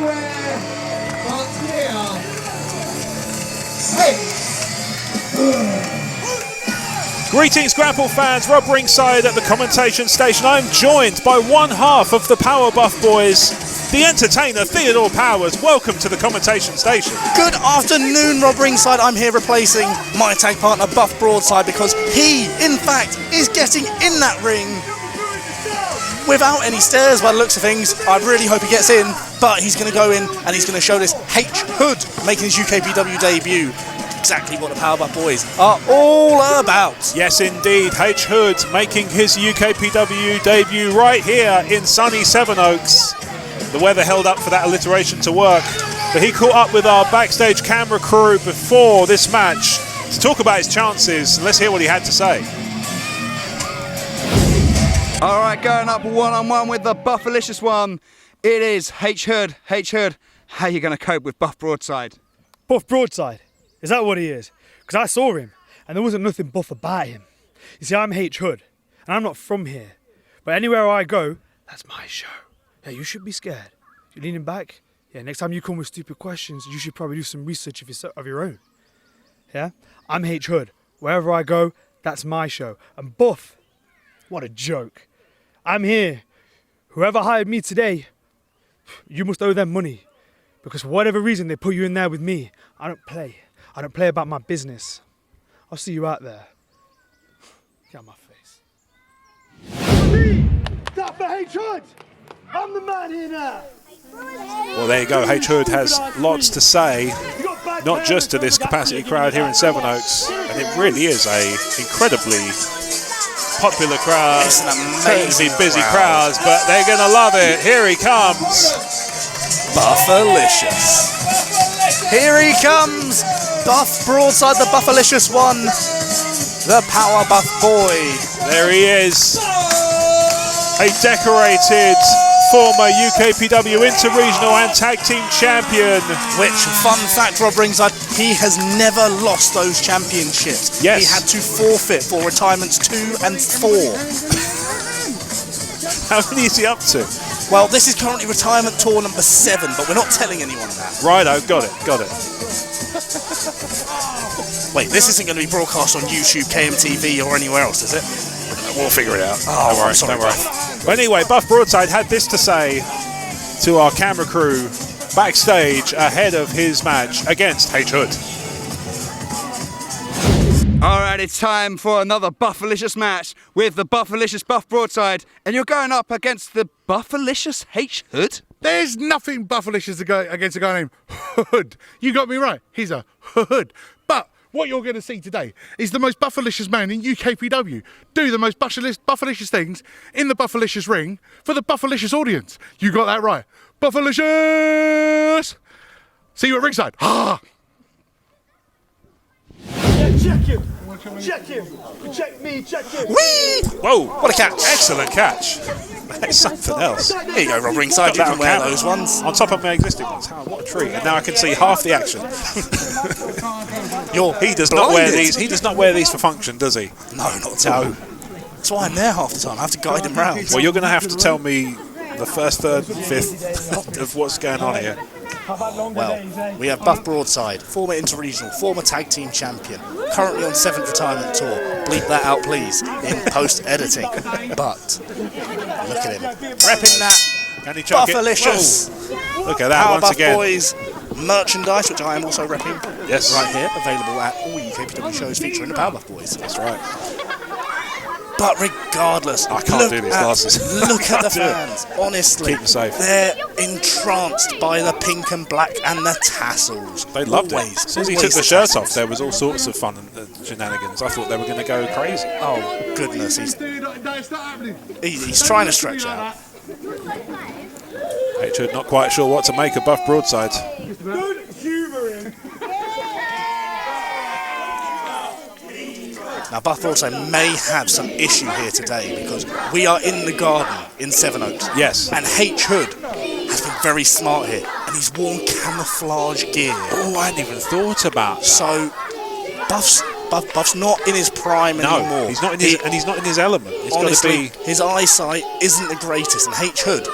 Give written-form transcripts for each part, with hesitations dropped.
anywhere but here. Hey. Greetings, Grapple fans. Rob ringside at the commentation station. I'm joined by one half of the Power Buff Boys, the entertainer Theodore Powers. Welcome to the commentation station. Good afternoon, Rob ringside. I'm here replacing my tag partner Buff Broadside because he, in fact, is getting in that ring without any stairs by the looks of things. I really hope he gets in, but he's going to go in and he's going to show this H Hood making his UKPW debut. Exactly what the Power Buff Boys are all about. Yes, indeed. H Hood making his UKPW debut right here in sunny Sevenoaks. The weather held up for that alliteration to work, but he caught up with our backstage camera crew before this match to talk about his chances. Let's hear what he had to say. All right, going up one-on-one with the Buffalicious one. It is H Hood. H Hood, how are you going to cope with Buff Broadside? Buff Broadside? Is that what he is? Because I saw him and there wasn't nothing buff about him. You see, I'm H Hood and I'm not from here. But anywhere I go, that's my show. Yeah, you should be scared. You're leaning back. Yeah, next time you come with stupid questions, you should probably do some research of your own. Yeah? I'm H Hood. Wherever I go, that's my show. And Buff, what a joke. I'm here. Whoever hired me today, you must owe them money. Because for whatever reason they put you in there with me, I don't play. I don't play about my business. I'll see you out there. Get out of my face. Me! Stop for H Hood! I'm the man here now! Well, there you go. H Hood has lots to say, not just to this capacity crowd here in Sevenoaks, and it really is a incredibly popular crowd. It's an amazing busy crowds, but they're going to love it. Here he comes. Buffalicious. Here he comes, Buff Broadside, the Buffalicious one, the Power Buff Boy. There he is, a decorated former UKPW Inter-Regional and Tag Team Champion. Which, fun fact, Rob ringside, he has never lost those championships. Yes. He had to forfeit for retirements 2 and 4. How many is he up to? Well, this is currently retirement tour number 7, but we're not telling anyone that. Righto, got it. Wait, this isn't going to be broadcast on YouTube, KMTV, or anywhere else, is it? We'll figure it out. Oh, don't worry, sorry, don't worry. But anyway, Buff Broadside had this to say to our camera crew backstage ahead of his match against H Hood. All right, it's time for another Buffalicious match with the Buffalicious Buff Broadside, and you're going up against the Buffalicious H Hood. There's nothing Buffalicious against a guy named Hood. You got me right. He's a Hood. But what you're going to see today is the most Buffalicious man in UKPW do the most Buffalicious things in the Buffalicious ring for the Buffalicious audience. You got that right. Buffalicious! See you at ringside. Ah! Yeah, check him! Check him! Check me, check him! Whee! Whoa, What a catch. Excellent catch. That's something else. Here you go, Rob ringside, you Got that can on wear camera. those ones. On top of my existing ones. Oh, what a treat. And now I can see half the action. He does not wear blinded. these. He does not wear these for function, does he? No, not at all. That's why I'm there half the time. I have to guide him round. Well, you're going to have to tell me the first, third, fifth of what's going on here. Well, we have Buff Broadside, former Inter-Regional, former Tag Team Champion, currently on 7th retirement tour. Bleep that out, please, in post-editing. But, look at him. Repping that Can he chuck it? Buffalicious. Whoa. Look at that Power once Buff again. Boys merchandise, which I am also repping. Yes. Right here, available at all UKPW shows featuring the Power Buff Boys. That's right. But regardless, I can't do these glasses. Look at the Do it. fans, honestly. Keep them safe. They're entranced by the pink and black and the tassels. They loved Always, it. As soon as he always took the shirt tassels. off, there was all sorts of fun and shenanigans. I thought they were going to go crazy. Oh, goodness. No, it's not happening. He's trying to stretch out. H Hood not quite sure what to make of Buff Broadside. Don't humour him! Now, Buff Broadside may have some issue here today because we are in the garden in Sevenoaks. Yes. And H Hood has been very smart here, and he's worn camouflage gear. Oh, I hadn't even thought about that. So, Buff's not in his prime anymore. No, he's not in his, and he's not in his element. It's got to Honestly, be. his eyesight isn't the greatest, and H Hood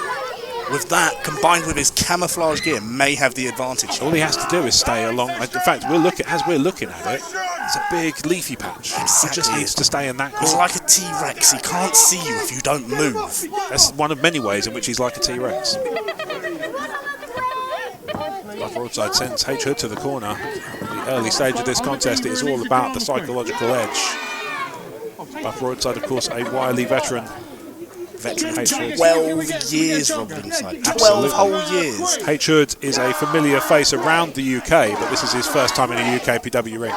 with that, combined with his camouflage gear, may have the advantage. All he has to do is stay along. In fact, as we're looking at it, it's a big leafy patch. Exactly. He just needs to stay in that He's corner. like a T-Rex. He can't see you if you don't move. That's one of many ways in which he's like a T-Rex. Broadside sends H Hood to the corner. The early stage of this contest, it is all about the psychological edge. Buff Broadside, of course, a wily veteran. Veteran H Hood. 12 years, Rob Ringside. 12 Absolutely. whole years. H Hood is a familiar face around the UK, but this is his first time in a UKPW ring.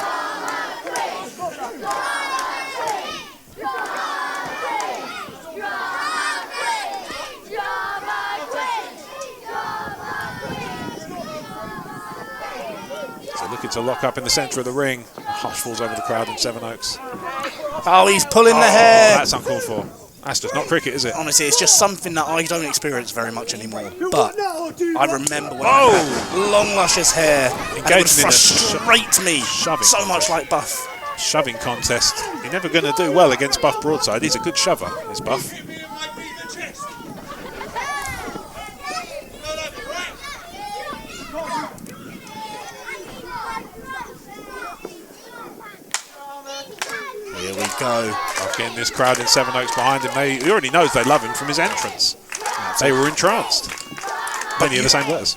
Looking to lock up in the centre of the ring. A hush falls over the crowd in Sevenoaks. Oh, he's pulling the hair. That's uncalled for. That's just not cricket, is it? Honestly, it's just something that I don't experience very much anymore. But I remember when I had long, luscious hair, and it would frustrate me so much like Buff. Shoving contest. You're never going to do well against Buff Broadside. He's a good shover, this Buff. Here we go. Getting this crowd in Sevenoaks behind him. He already knows they love him from his entrance. They were entranced. Many of the same letters.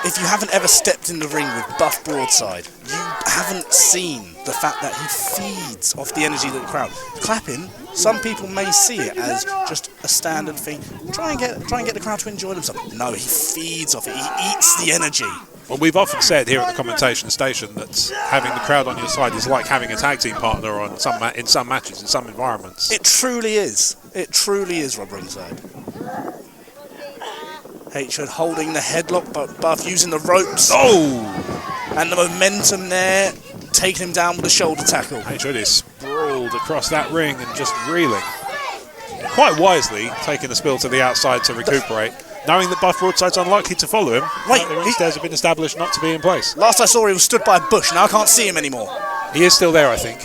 If you haven't ever stepped in the ring with Buff Broadside, you haven't seen the fact that he feeds off the energy of the crowd. Clapping, some people may see it as just a standard thing. Try and get the crowd to enjoy themselves. No, he feeds off it. He eats the energy. Well, we've often said here at the commentation station that having the crowd on your side is like having a tag team partner on in some matches, in some environments. It truly is. It truly is, Rob Ringside. H-Hood holding the headlock, but Buff using the ropes. Oh! And the momentum there, taking him down with a shoulder tackle. H-Hood is sprawled across that ring and just reeling. Quite wisely, taking the spill to the outside to recuperate. Knowing that Buff Broadside's unlikely to follow him, Wait, the ring stairs have been established not to be in place. Last I saw, he was stood by a bush. Now I can't see him anymore. He is still there, I think.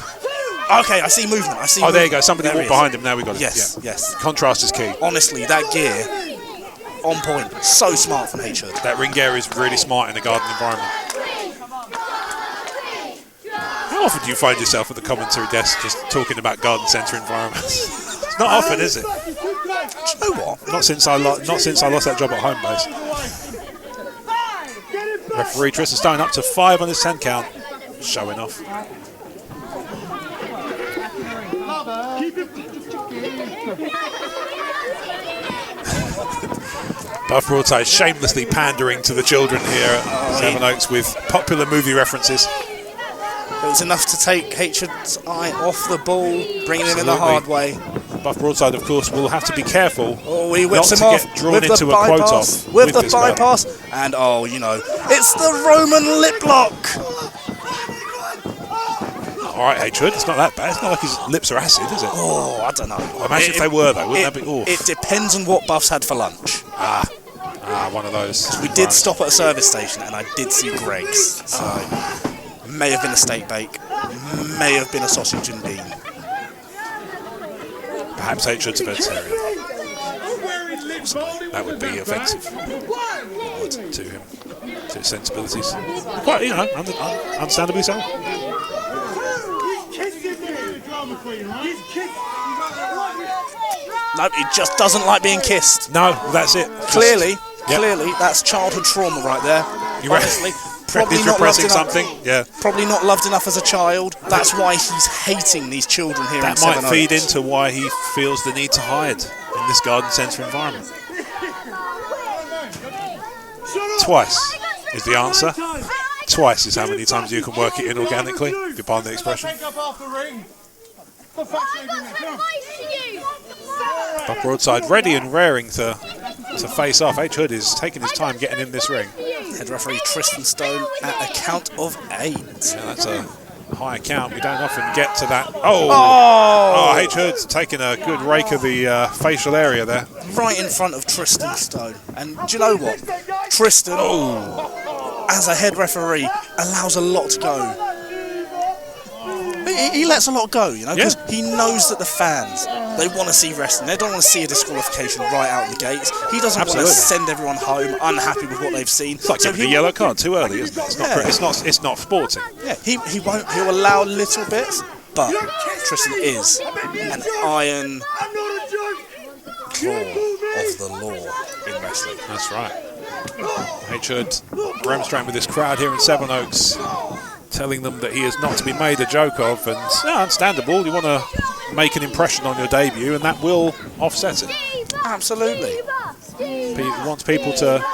Okay, I see movement. Oh, there you go. Somebody walked behind him. Now we got it. Yes, Yeah. yes. Contrast is key. Honestly, that gear, on point. So smart from H-Hood. That ring gear is really smart in a garden environment. How often do you find yourself at the commentary desk just talking about garden centre environments? It's not often, is it? Do you know what? Not since I lost that job at home base. Referee Tristan Stone up to 5 on his 10 count. Showing off. Buff Broadside shamelessly pandering to the children here at Sevenoaks with popular movie references. It was enough to take H-Hood's eye off the ball, bringing him in the hard way. Buff Broadside, of course, will have to be careful he whips not him to off get drawn with into the a quote bypass. off With the this guy. bypass. And, you know, it's the Roman lip lock. All right, H-Hood, it's not that bad. It's not like his lips are acid, is it? Oh, I don't know. Imagine if they were, though. Wouldn't that be awful? It depends on what Buff's had for lunch. One of those. We did stop at a service station, and I did see Greg's. So, may have been a steak bake, may have been a sausage and bean. Perhaps H-Hood's a vegetarian. That would be offensive to him, to his sensibilities. Quite, understandably so. No, he just doesn't like being kissed. No, that's it. Clearly, that's childhood trauma right there. Honestly, probably he's not loved repressing enough. something. Yeah, Probably not loved enough as a child. That's why he's hating these children here in that might Sevenoaks. feed into why he feels the need to hide in this garden centre environment. Twice is the answer. Twice is how many times you can work it in organically, if you pardon the expression. Buff Broadside ready and raring to face off. H-Hood is taking his time getting in this ring. Head referee Tristan Stone at a count of 8. Yeah, that's a high count. We don't often get to that. Oh, H-Hood's taking a good rake of the facial area there. Right in front of Tristan Stone. And do you know what? Tristan, as a head referee, allows a lot to go. He lets a lot go, because he knows that the fans They want to see wrestling. They don't want to see a disqualification right out the gates. He doesn't want to send everyone home unhappy with what they've seen. It's like giving a yellow card too early, isn't it? It's not sporting. Yeah, he won't. He'll allow little bits, but Tristan is an iron claw of the law in wrestling. That's right. H-Hood remonstrating with this crowd here in Sevenoaks, telling them that he is not to be made a joke of, and understandable. You want to make an impression on your debut, and that will offset it. Absolutely. He wants people to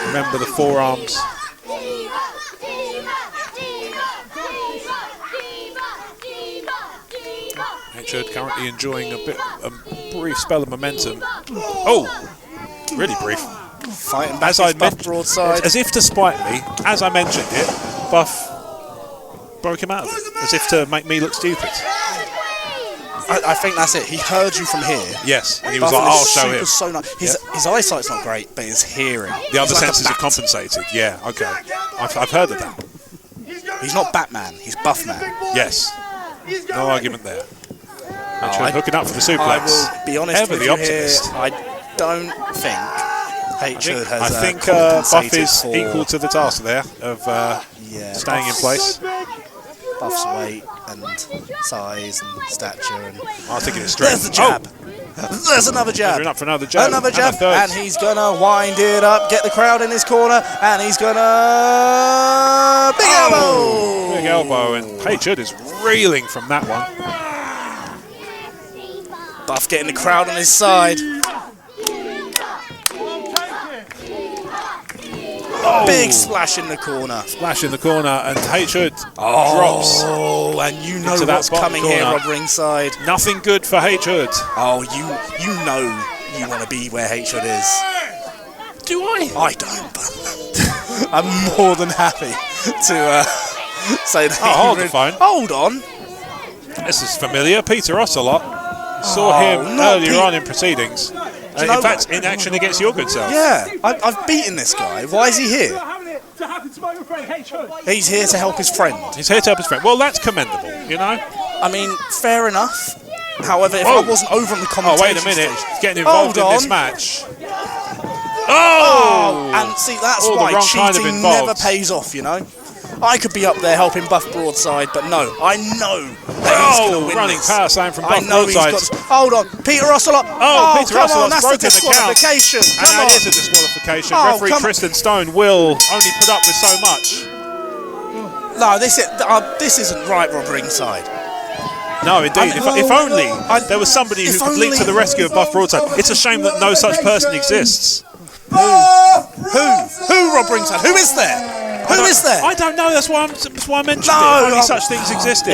remember the forearms. H-Hood currently enjoying a brief spell of momentum. Oh, really brief. Fighting back his Buff Broadside. As if to spite me, as I mentioned it, Buff broke him out of it, as if to make me look stupid. I think that's it. He heard you from here. Yes, and he was like, I'll show him. So nice. His eyesight's not great, but his hearing. The other senses are compensated. Yeah, okay. I've heard of that. He's not Batman, he's Buffman. Yes. No argument there. Hooking up for the suplex. I will be honest Ever with the you optimist. here, I don't think H-Hood has I think Buff is equal to the task there of staying in place. Buff's weight and size and stature and... I think it's strength. There's the jab. There's another jab. Measuring up for another jab. Another jab. And he's going to wind it up, get the crowd in his corner, and he's going to... Big elbow! Big elbow, and H-Hood is reeling from that one. Buff getting the crowd on his side. Big splash in the corner. Splash in the corner, and H-Hood drops. Oh, and you know what's coming here, Rob Ringside. Nothing good for H-Hood. Oh, you know you want to be where H-Hood is. Do I? I don't, but I'm more than happy to say that. Oh, hold the phone. Hold on. This is familiar. Peter Ocelot. Saw him earlier on in proceedings. In fact, in action against your good self. Yeah, I've beaten this guy. Why is he here? He's here to help his friend. He's here to help his friend. Well, that's commendable, you know? I mean, fair enough. However, if I wasn't over on the commentation wait a minute. stage, He's getting involved in this match. And see, that's why cheating kind of never pays off, you know? I could be up there helping Buff Broadside, but no, I know that he's going to win running this. power slam from I Buff know Broadside. he's got... Hold on, Peter Ocelot. Peter come Ocelot's on, that's the broken the count. disqualification. And Come on. that is a disqualification. Oh, Referee Tristan Stone will only put up with so much. No, this isn't right, Rob Ringside. No, indeed. If only there was somebody who could leap to the rescue of Buff Broadside. It's a shame that no such person exists. Who, Rob Ringside? Who is there? Who is there? I don't know. That's why I mentioned it. Only such things existed.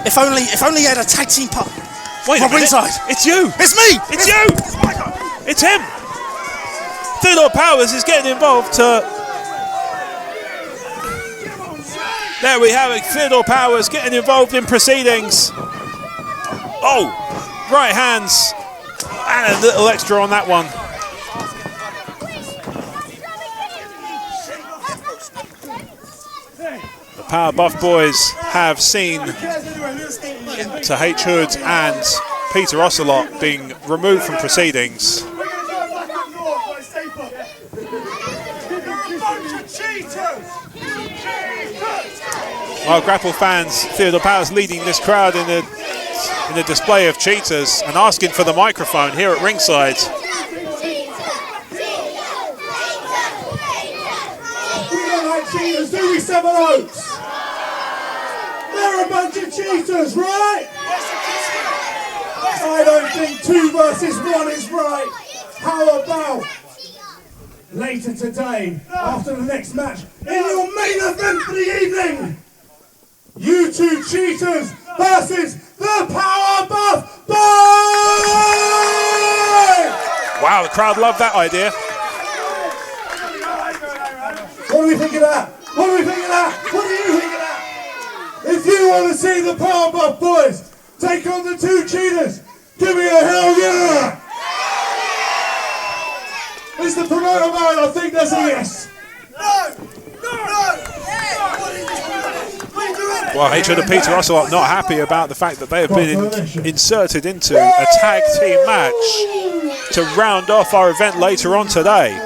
If only he had a tag team partner. Wait Rob a minute. Ringside. It's you. It's me. It's you. It's him. Theodore Powers is getting involved to... There we have it. Theodore Powers getting involved in proceedings. Oh, right hands. And a little extra on that one. The Power Buff boys have seen to H-Hood and Peter Ocelot being removed from proceedings. Well, Grapple fans, Theodore Powers leading this crowd in a display of cheaters and asking for the microphone here at ringside. Cheaters, do we, Sevenoaks? They're a bunch of cheaters, right? I don't think 2 versus 1 is right. How about later today, after the next match, in your main event for the evening, you 2 cheaters versus the Power Buff Boys! Wow, the crowd loved that idea. What do we think of that? What do we think of that? What do you think of that? If you want to see the Power Buff Boys take on the 2 cheaters, give me a hell yeah! Mr. Promoter Man, I think that's a yes. No! Hey! What are you doing? Well, H-Hood and Peter Ocelot not happy about the fact that they have been inserted into a tag team match to round off our event later on today.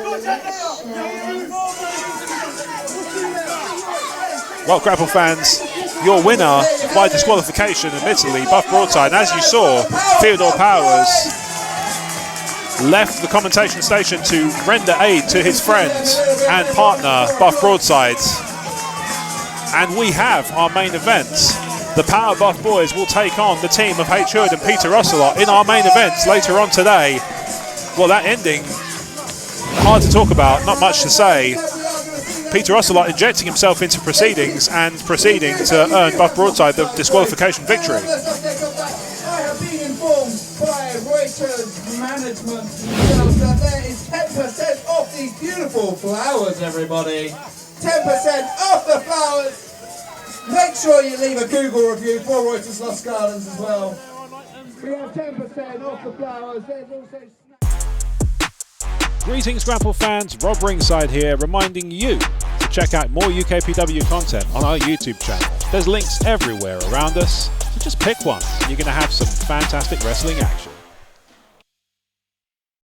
Well, Grapple fans, your winner by disqualification, admittedly, Buff Broadside. And as you saw, Theodore Powers left the commentation station to render aid to his friend and partner, Buff Broadside. And we have our main event. The Power Buff boys will take on the team of H-Hood and Peter Ocelot in our main event later on today. Well, that ending, hard to talk about, not much to say. Peter Ocelot injecting himself into proceedings and proceeding to earn Buff Broadside the disqualification victory. I have been informed by Reuthes management themselves that there is 10% off these beautiful flowers, everybody. 10% off the flowers. Make sure you leave a Google review for Reuthes Lost Gardens as well. We have 10% off the flowers. There's also... Greetings, Grapple fans, Rob Ringside here, reminding you to check out more UKPW content on our YouTube channel. There's links everywhere around us, so just pick one and you're going to have some fantastic wrestling action.